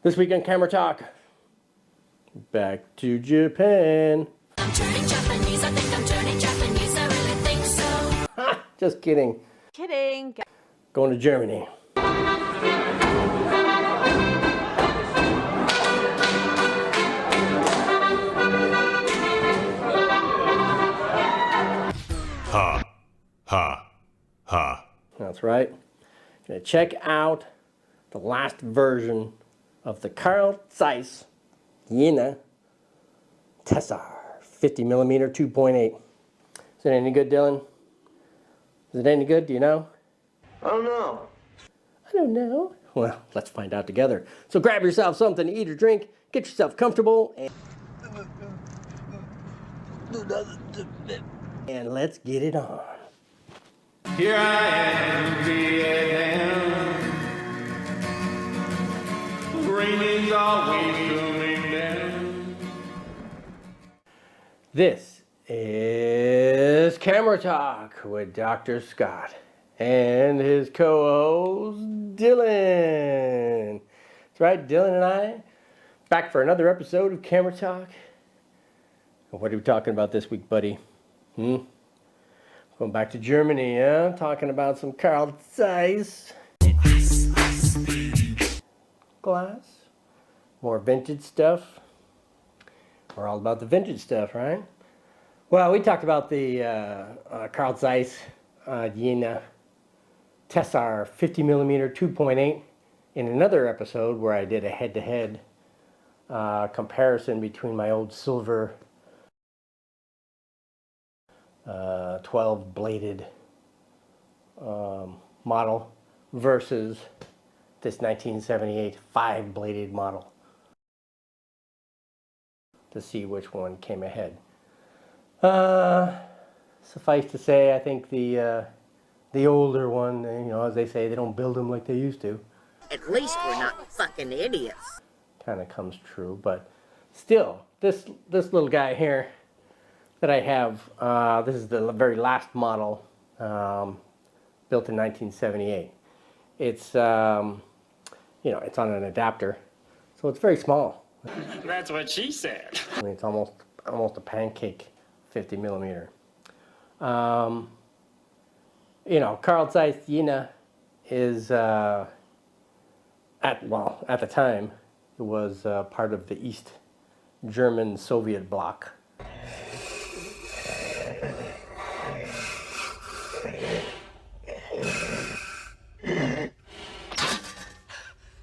This week on Camera Talk, back to Japan. I'm turning Japanese, I think I'm turning Japanese, I really think so. Ha! Just kidding. Kidding. Going to Germany. Ha, ha, ha. That's right. Gonna check out the last version of the Carl Zeiss Jena Tessar 50mm 2.8. Is it any good, Dylan? Is it any good? Do you know? I don't know. I don't know. Well, let's find out together. So grab yourself something to eat or drink, get yourself comfortable, and let's get it on. Here I am, Vietnam. Rain is always coming down. This is Camera Talk with Dr. Scott and his co-host Dylan. That's right, Dylan and I back for another episode of Camera Talk. What are we talking about this week, buddy? Going back to Germany, huh? Talking about some Carl Zeiss glass. More vintage stuff. We're all about the vintage stuff, right? Well, we talked about the Carl Zeiss Jena Tessar 50mm 2.8 in another episode where I did a head-to-head comparison between my old silver 12-bladed model versus this 1978 5-bladed model to see which one came ahead. Suffice to say, I think the older one, you know, as they say, they don't build them like they used to. At least we're not fucking idiots. Kind of comes true, but still, this little guy here that I have, this is the very last model, built in 1978. It's, you know, it's on an adapter, so it's very small. That's what she said. I mean, it's almost a pancake 50mm. You know, Carl Zeiss Jena is at the time it was part of the East German Soviet bloc.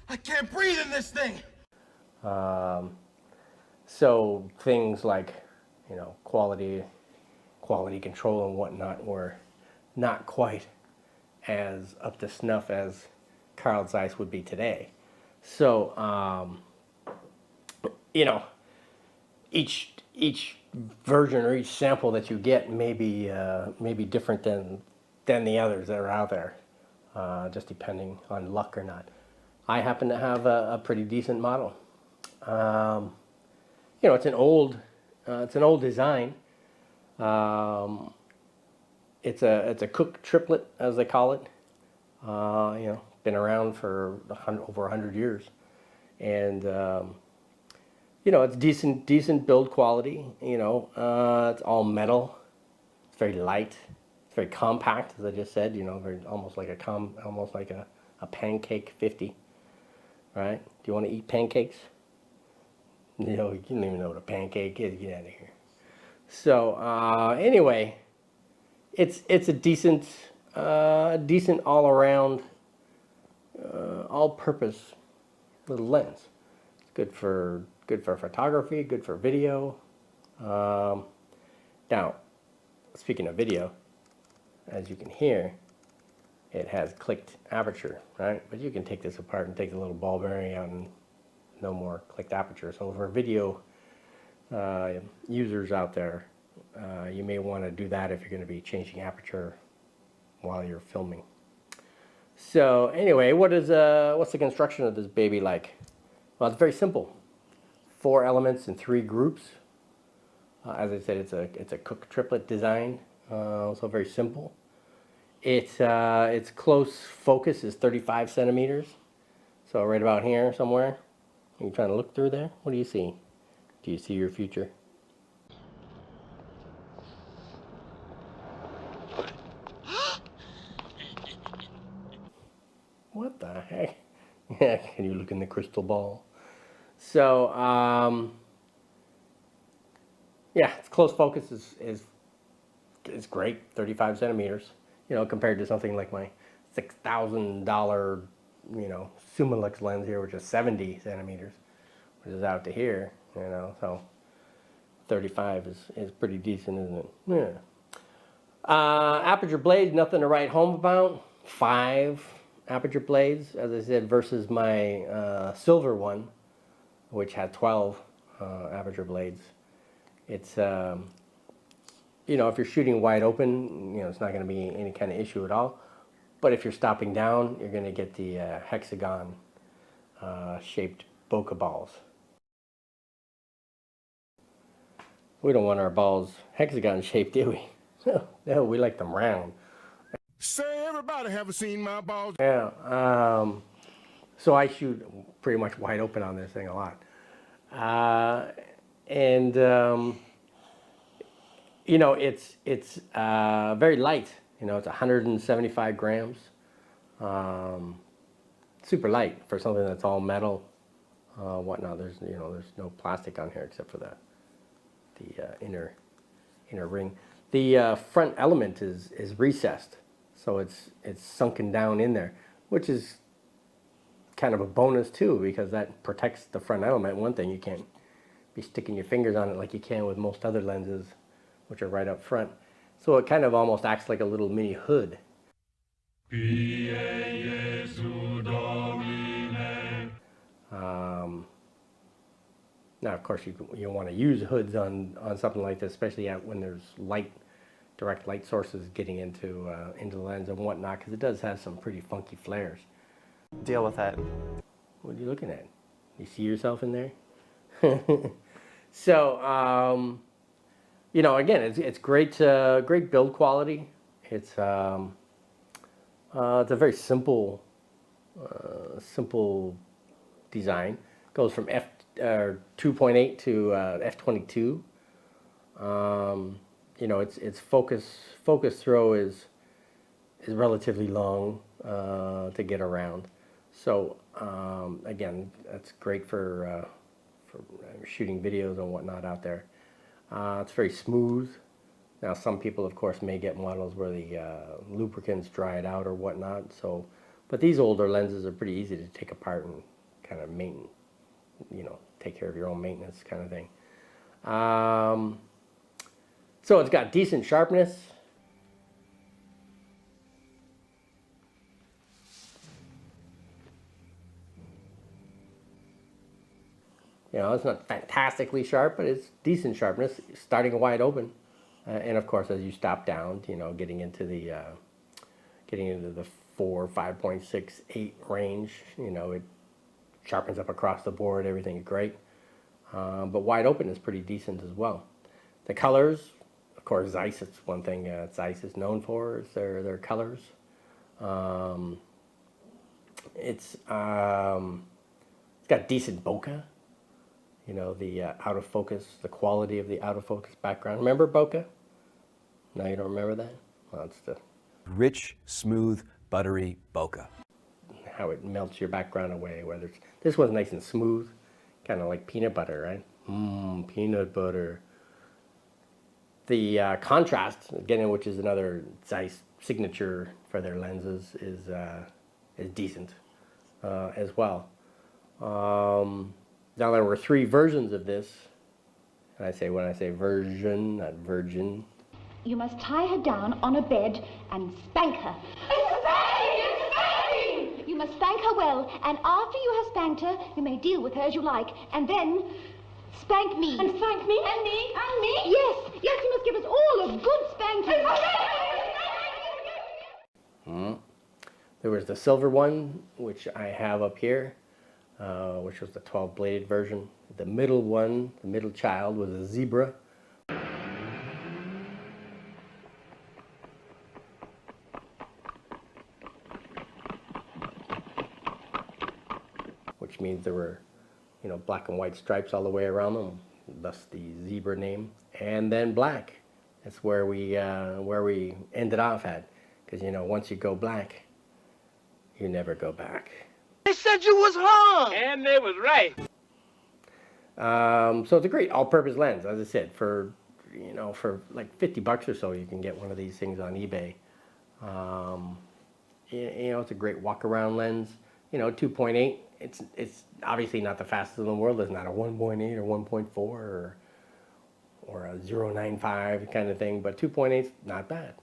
I can't breathe in this thing. So things like, you know, quality control and whatnot were not quite as up to snuff as Carl Zeiss would be today. So, you know, each version or each sample that you get may be different than the others that are out there, just depending on luck or not. I happen to have a pretty decent model. You know, it's an old design. It's a Cook triplet, as they call it. You know, been around for over 100 years, and you know, it's decent build quality. You know, it's all metal. It's very light. It's very compact, as I just said. You know, almost like a pancake 50. Right? Do you want to eat pancakes? You know, you don't even know what a pancake is. Get out of here. So anyway, it's a decent all around, all-purpose little lens. It's good for photography, good for video. Now, speaking of video, as you can hear, it has clicked aperture, right? But you can take this apart and take the little ball bearing out and no more clicked aperture. So for video users out there, you may want to do that if you're going to be changing aperture while you're filming. So anyway, what's the construction of this baby like? Well, it's very simple. 4 elements in 3 groups. As I said, it's a Cook triplet design, so very simple. Its close focus is 35 centimeters, so right about here somewhere. Are you trying to look through there? What do you see? Do you see your future? What the heck? Yeah, can you look in the crystal ball? So, yeah, it's close focus is great, 35 centimeters, you know, compared to something like my $6,000, you know, Summilux lens here, which is 70 centimeters, which is out to here, you know, so 35 is pretty decent, isn't it? Yeah. Aperture blades, nothing to write home about. 5 aperture blades, as I said, versus my silver one, which had 12 aperture blades. It's, you know, if you're shooting wide open, you know, it's not going to be any kind of issue at all. But if you're stopping down, you're going to get the hexagon shaped bokeh balls. We don't want our balls hexagon shaped, do we? No, we like them round. Say, everybody haven't seen my balls. Yeah, so I shoot pretty much wide open on this thing a lot. You know, it's very light. You know, it's 175 grams. Super light for something that's all metal, whatnot. There's no plastic on here except for the inner ring. The front element is recessed, so it's sunken down in there, which is kind of a bonus too, because that protects the front element. One thing, you can't be sticking your fingers on it like you can with most other lenses, which are right up front. So it kind of almost acts like a little mini hood. Now, of course, you want to use hoods on something like this, especially when there's direct light sources getting into the lens and whatnot, because it does have some pretty funky flares. Deal with it. What are you looking at? You see yourself in there? So, you know, again, it's great build quality. It's a very simple design. Goes from f2.8 to f22. You know, its focus throw is relatively long to get around. So again, that's great for shooting videos and whatnot out there. It's very smooth. Now, some people, of course, may get models where the lubricants dry it out or whatnot. So, but these older lenses are pretty easy to take apart and kind of maintain, you know, take care of your own maintenance kind of thing. So it's got decent sharpness. You know, it's not fantastically sharp, but it's decent sharpness, starting wide open. And of course, as you stop down, you know, getting into the 4, 5.6, 8 range, you know, it sharpens up across the board. Everything is great. But wide open is pretty decent as well. The colors, of course, Zeiss, it's one thing Zeiss is known for, is their colors. It's got decent bokeh. You know, the out of focus, the quality of the out of focus background. Remember bokeh? No, you don't remember that? Well, it's the rich, smooth, buttery bokeh. How it melts your background away. Whether this one's nice and smooth, kind of like peanut butter, right? Peanut butter. The contrast, again, which is another Zeiss signature for their lenses, is decent as well. Now, there were 3 versions of this. And when I say version, not virgin. You must tie her down on a bed and spank her. It's you must spank her well, and after you have spanked her, you may deal with her as you like, and then spank me. And spank me? And me? And me? Yes, you must give us all a good spanking. There was the silver one, which I have up here, which was the 12-bladed version. The middle one, the middle child, was a zebra. Which means there were black and white stripes all the way around them, thus the zebra name. And then black. That's where we ended off at, because once you go black, you never go back. They said you was hung! And they was right. So it's a great all-purpose lens, as I said. For like $50 or so, you can get one of these things on eBay. It's a great walk-around lens. 2.8. It's obviously not the fastest in the world. It's not a 1.8 or 1.4 or a 0.95 kind of thing, but 2.8 is not bad.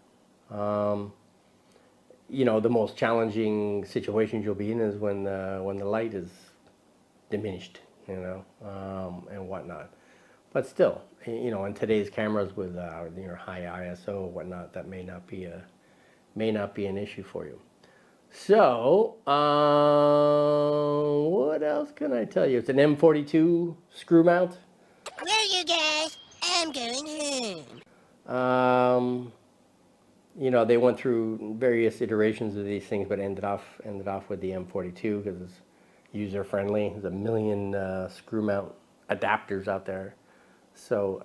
The most challenging situations you'll be in is when the light is diminished, and whatnot. But still, in today's cameras with high ISO and whatnot, that may not be an issue for you. So, what else can I tell you? It's an M42 screw mount. Where are you guys? I'm going home. They went through various iterations of these things, but ended off with the M42 because it's user friendly. There's a million screw mount adapters out there, so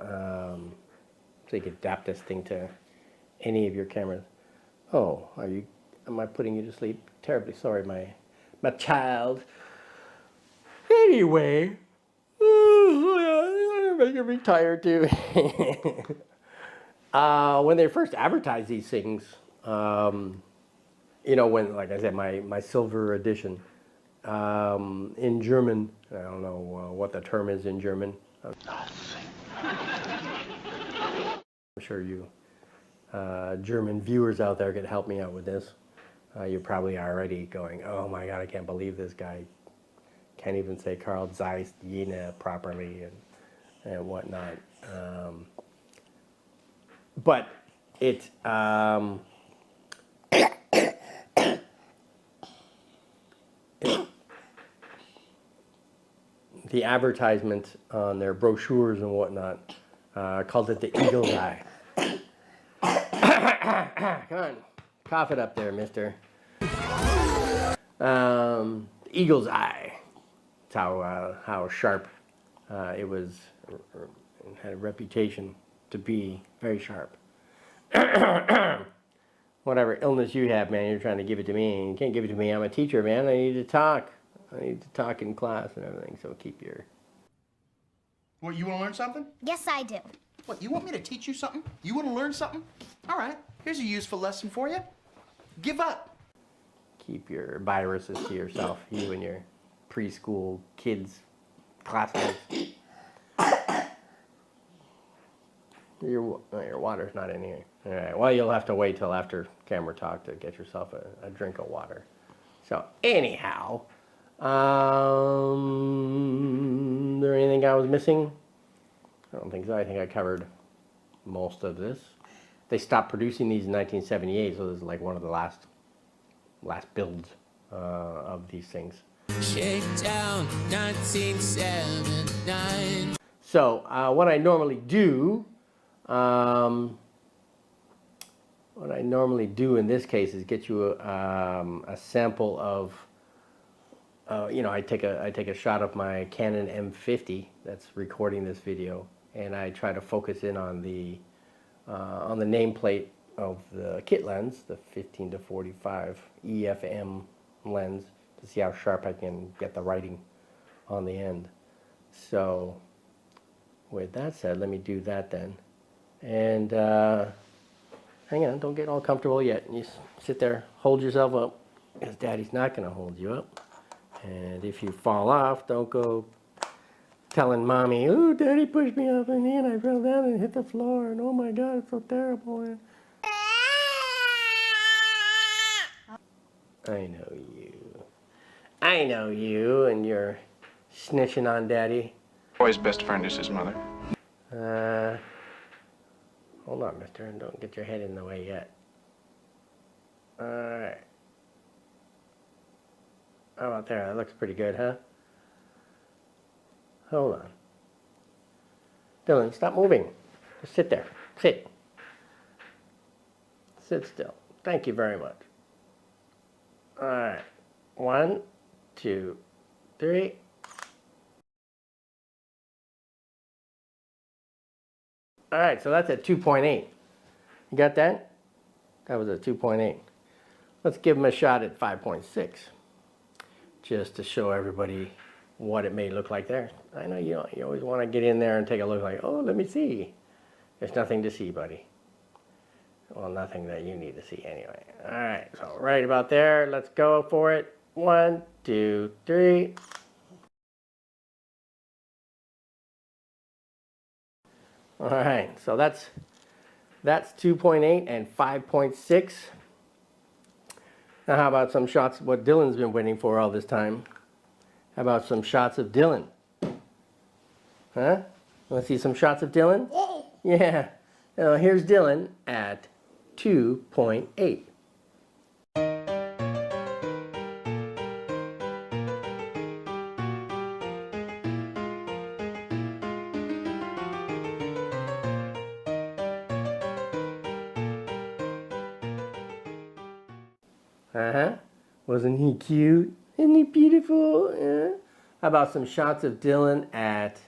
you can adapt this thing to any of your cameras. Oh, am I putting you to sleep? Terribly sorry, my child. Anyway, you're retired too. When they first advertised these things, when, like I said, my silver edition, in German, I don't know what the term is in German. I'm sure you German viewers out there could help me out with this. You're probably already going, oh my God, I can't believe this guy can't even say Carl Zeiss Jena properly and whatnot. But it, the advertisement on their brochures and whatnot calls it the eagle's eye. Come on, cough it up there, mister. Eagle's eye. That's how sharp it was. It had a reputation to be very sharp. Whatever illness you have, man, you're trying to give it to me. You can't give it to me. I'm a teacher, man. I need to talk. I need to talk in class and everything. So keep your... What, you want to learn something? Yes, I do. What, you want me to teach you something? You want to learn something? All right, here's a useful lesson for you. Give up. Keep your viruses to yourself, you and your preschool kids, classmates. Your water's not in here. All right, well, you'll have to wait till after camera talk to get yourself a drink of water. So anyhow, is there anything I was missing? I don't think so. I think I covered most of this. They stopped producing these in 1978, so this is like one of the last builds of these things. Shakedown 1979. So what I normally do in this case is get you a sample of, I take a shot of my Canon M50 that's recording this video, and I try to focus in on the nameplate of the kit lens, the 15-45 EFM lens, to see how sharp I can get the writing on the end. So with that said, let me do that then. And hang on, don't get all comfortable yet. You sit there, hold yourself up, because Daddy's not going to hold you up. And if you fall off, don't go telling Mommy, oh, Daddy pushed me off and I fell down and hit the floor, and oh my God, it's so terrible. And I know you and you're snitching on Daddy. Boy's best friend is his mother. Hold on, mister, and don't get your head in the way yet. Alright. How about there? That looks pretty good, huh? Hold on. Dylan, stop moving. Just sit there. Sit. Sit still. Thank you very much. Alright. 1, 2, 3. All right, so that's at 2.8. You got that? That was at 2.8. Let's give them a shot at 5.6, just to show everybody what it may look like there. I know you always want to get in there and take a look like, oh, let me see. There's nothing to see, buddy. Well, nothing that you need to see anyway. All right, so right about there. Let's go for it. 1, 2, 3. All right, so that's 2.8 and 5.6. Now, how about some shots of what Dylan's been waiting for all this time? How about some shots of Dylan? Huh? Want to see some shots of Dylan? Yeah. Now, here's Dylan at 2.8. Uh-huh. Wasn't he cute? Isn't he beautiful? Yeah. How about some shots of Dylan at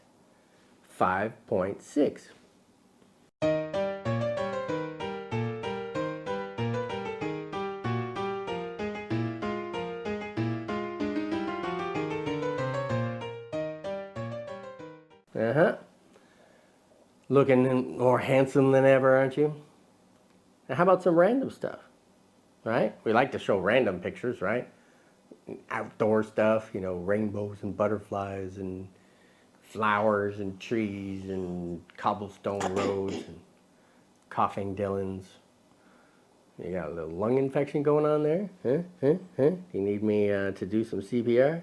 5.6? Uh-huh. Looking more handsome than ever, aren't you? Now, how about some random stuff? Right? We like to show random pictures, right? Outdoor stuff, you know, rainbows and butterflies and flowers and trees and cobblestone roads and coughing Dylans. You got a little lung infection going on there? Huh? You need me to do some CPR?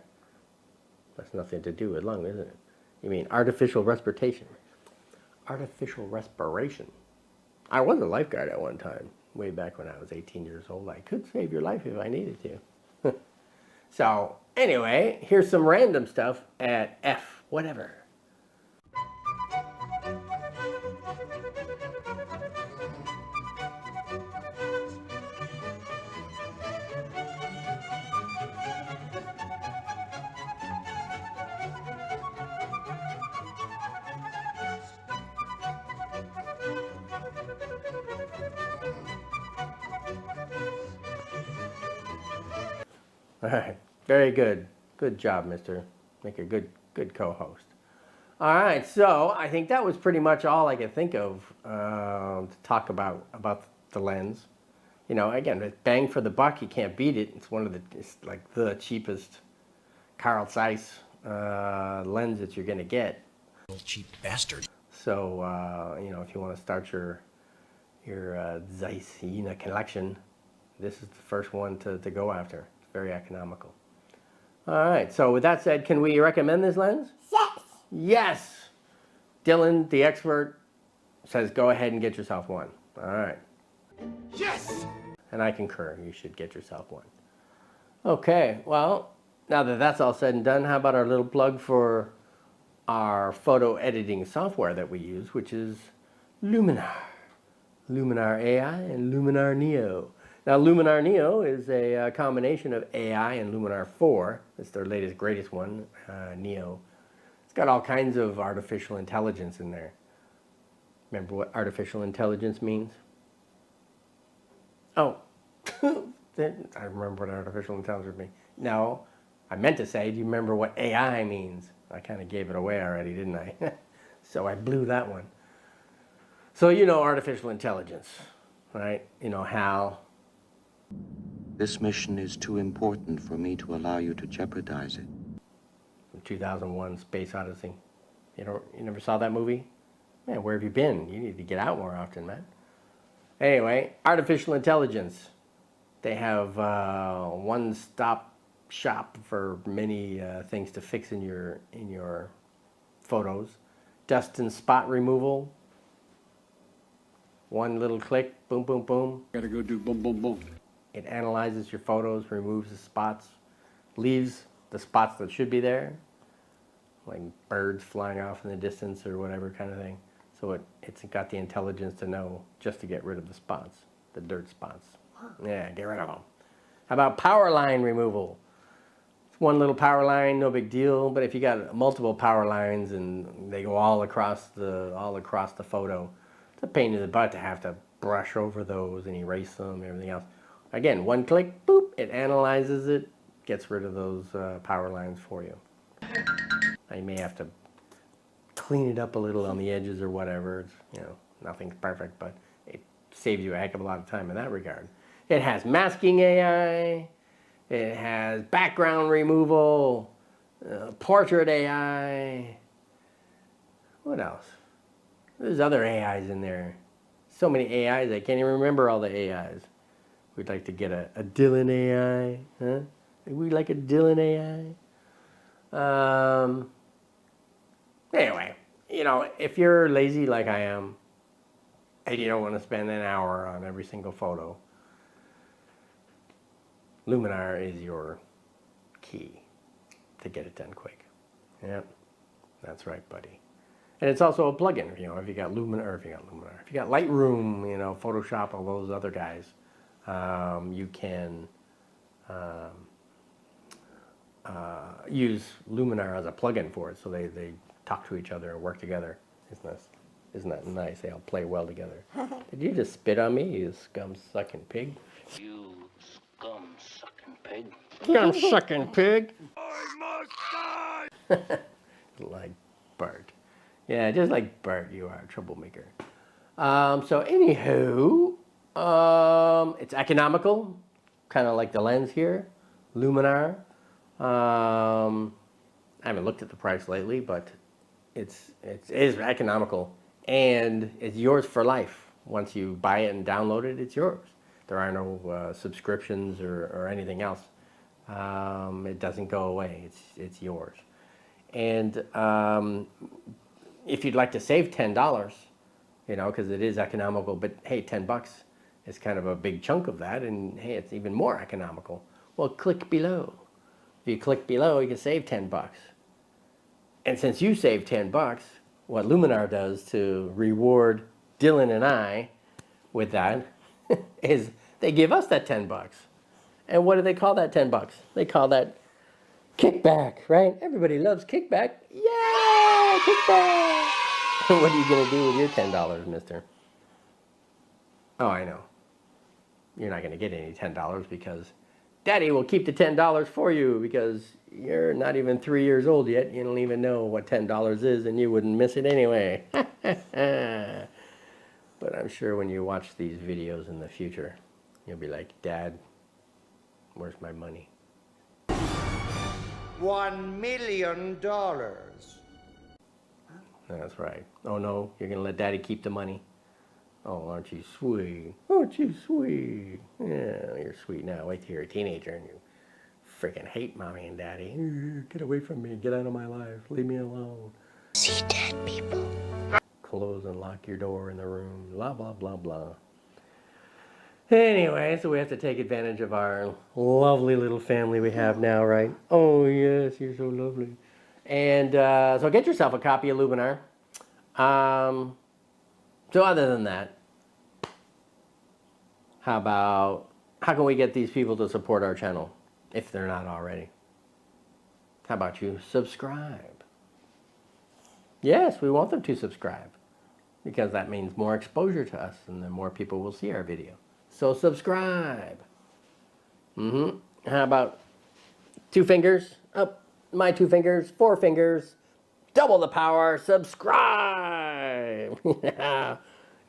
That's nothing to do with lung, isn't it? You mean artificial respiration. Artificial respiration. I was a lifeguard at one time, way back when I was 18 years old. I could save your life if I needed to. So, anyway, here's some random stuff at F, whatever. All right, very good. Good job, mister. Make a good co-host. All right, so I think that was pretty much all I could think of to talk about the lens. You know, again, bang for the buck, you can't beat it. It's like the cheapest Carl Zeiss lens that you're gonna get. Cheap bastard. So you know, if you want to start your Zeiss Jena collection, this is the first one to go after. It's very economical. All right, so with that said, can we recommend this lens? Yes. Yes. Dylan, the expert, says go ahead and get yourself one. All right. Yes! And I concur, you should get yourself one. Okay, well, now that that's all said and done, how about our little plug for our photo editing software that we use, which is Luminar. Luminar AI and Luminar Neo. Now, Luminar Neo is a combination of AI and Luminar 4. It's their latest, greatest one, Neo. It's got all kinds of artificial intelligence in there. Remember what artificial intelligence means? Oh, I remember what artificial intelligence means. No, I meant to say, do you remember what AI means? I kind of gave it away already, didn't I? So I blew that one. So you know artificial intelligence, right? You know how. This mission is too important for me to allow you to jeopardize it. From 2001, Space Odyssey. You never saw that movie? Man, where have you been? You need to get out more often, man. Anyway, artificial intelligence. They have one-stop shop for many things to fix in your photos. Dust and spot removal. One little click, boom, boom, boom. Gotta go do boom, boom, boom. It analyzes your photos, removes the spots, leaves the spots that should be there, like birds flying off in the distance or whatever kind of thing. So it's got the intelligence to know just to get rid of the spots, the dirt spots. Yeah, get rid of them. How about power line removal? It's one little power line, no big deal. But if you got multiple power lines and they go all across the photo, It's a pain in the butt to have to brush over those and erase them and everything else. Again, one click, boop, it analyzes it, gets rid of those power lines for you. Now you may have to clean it up a little on the edges or whatever. It's, you know, nothing's perfect, but it saves you a heck of a lot of time in that regard. It has masking AI. It has background removal, portrait AI. What else? There's other AIs in there. So many AIs, I can't even remember all the AIs. We'd like to get a Dylan AI, huh? We'd like a Dylan AI. Anyway, you know, if you're lazy like I am, and you don't want to spend an hour on every single photo, Luminar is your key to get it done quick. Yep, that's right, buddy. And it's also a plugin, you know, if you got Luminar, if you got Lightroom, you know, Photoshop, all those other guys, you can use Luminar as a plugin for it, so they talk to each other and work together. Isn't that nice? They all play well together. Did you just spit on me, you scum-sucking pig? You scum-sucking pig. Scum-sucking pig! I must die! Like Bart. Yeah, just like Bart, you are a troublemaker. So anywho, it's economical, kind of like the lens here, Luminar. I haven't looked at the price lately, but it is economical, and it's yours for life. Once you buy it and download it, it's yours. There are no subscriptions or anything else. It doesn't go away. It's yours. And if you'd like to save $10, you know, because it is economical, but hey, $10 is kind of a big chunk of that, and hey, it's even more economical. Well, click below. If you click below, you can save $10. And since you saved $10, what Luminar does to reward Dylan and I with that is they give us that $10. And what do they call that $10? They call that kickback, right? Everybody loves kickback. Yay, kickback! What are you going to do with your $10, mister? Oh, I know. You're not going to get any $10 because Daddy will keep the $10 for you because you're not even 3 years old yet. You don't even know what $10 is, and you wouldn't miss it anyway. But I'm sure when you watch these videos in the future, you'll be like, Dad, where's my money? $1 million. That's right. Oh no, you're gonna let Daddy keep the money? Oh, aren't you sweet? Aren't you sweet? Yeah, you're sweet now. Wait till you're a teenager and you freaking hate Mommy and Daddy. Get away from me. Get out of my life. Leave me alone. See dead people. Close and lock your door in the room. Blah, blah, blah, blah. Anyway, so we have to take advantage of our lovely little family we have now, right? Oh, yes, you're so lovely. And so get yourself a copy of Luminar. So other than that, how can we get these people to support our channel if they're not already? How about you subscribe? Yes, we want them to subscribe because that means more exposure to us and then more people will see our video. So subscribe. How about 2 fingers up? My 2 fingers, 4 fingers, double the power, subscribe. You're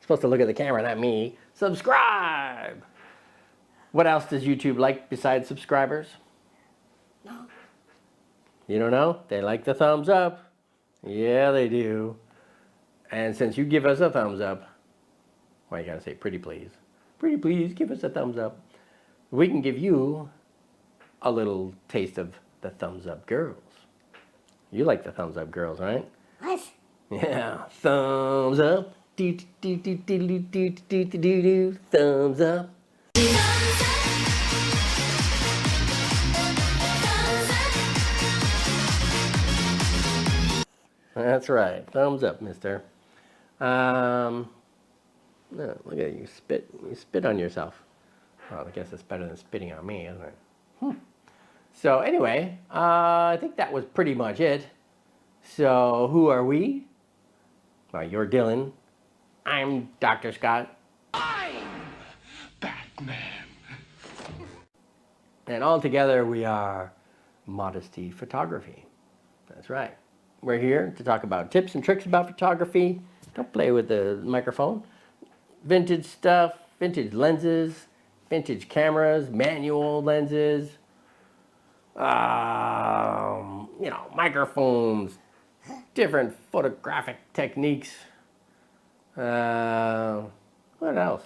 supposed to look at the camera, not me. Subscribe. What else does YouTube like besides subscribers? No. You don't know? They like the thumbs up. Yeah, they do. And since you give us a thumbs up, well, you gotta say pretty please. Pretty please, give us a thumbs up. We can give you a little taste of the thumbs up girls. You like the thumbs up girls, right? What? Yeah, thumbs up. Do, do, do, do, do, do, do, do, do, do. Thumbs up. That's right. Thumbs up, mister. No, look at you spit. You spit on yourself. Well, I guess it's better than spitting on me, isn't it? So anyway, I think that was pretty much it. So who are we? Well, you're Dylan. I'm Dr. Scott. Batman. And all together we are Modesty Photography. That's right. We're here to talk about tips and tricks about photography. Don't play with the microphone. Vintage stuff, vintage lenses, vintage cameras, manual lenses, microphones, different photographic techniques. What else?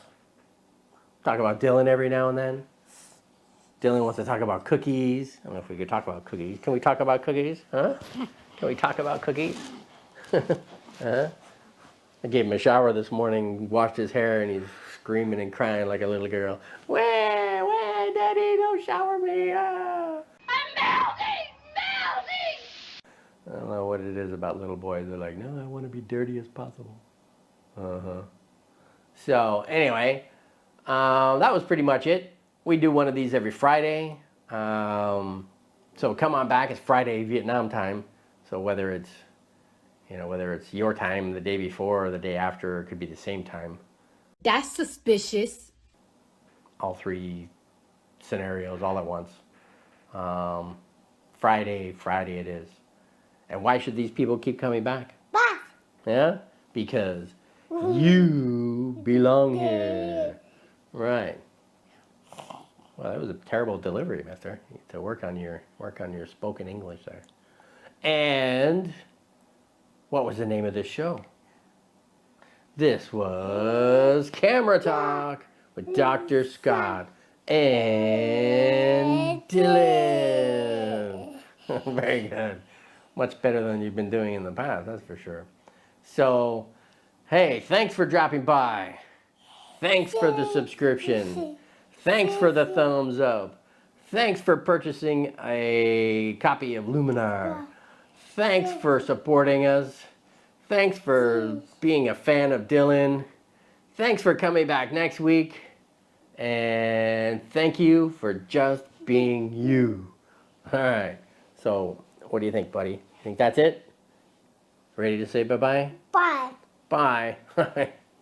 Talk about Dylan every now and then. Dylan wants to talk about cookies. I don't know if we could talk about cookies. Can we talk about cookies? Huh? Can we talk about cookies? Huh? I gave him a shower this morning, washed his hair, and he's screaming and crying like a little girl. Where, Daddy, don't shower me. Ah. I'm melting! Melting! I don't know what it is about little boys. They're like, no, I want to be dirty as possible. Uh-huh. So, anyway, that was pretty much it. We do one of these every Friday. So come on back. It's Friday Vietnam time. So whether it's your time the day before or the day after, it could be the same time. That's suspicious. All three scenarios all at once. Friday it is. And why should these people keep coming back? Yeah? Because you belong here. Right. Well, that was a terrible delivery, mister. You need to work on your spoken English there. And what was the name of this show? This was Camera Talk with Dr. Scott and Dylan. Very good. Much better than you've been doing in the past, that's for sure. So, hey, thanks for dropping by. Thanks for the subscription. Thanks for the thumbs up. Thanks for purchasing a copy of Luminar. Thanks for supporting us. Thanks for being a fan of Dylan. Thanks for coming back next week. And thank you for just being you. All right. So, what do you think, buddy? Think that's it? Ready to say bye-bye? Bye. Bye.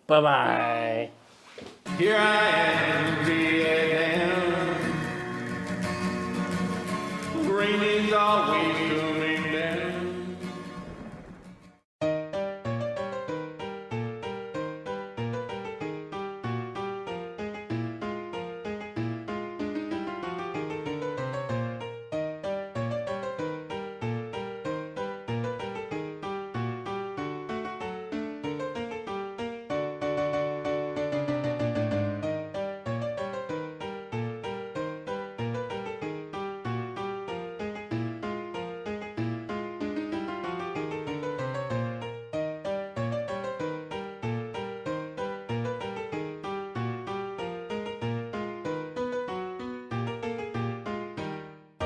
Bye-bye. Here I am in Vietnam. Rain is always coming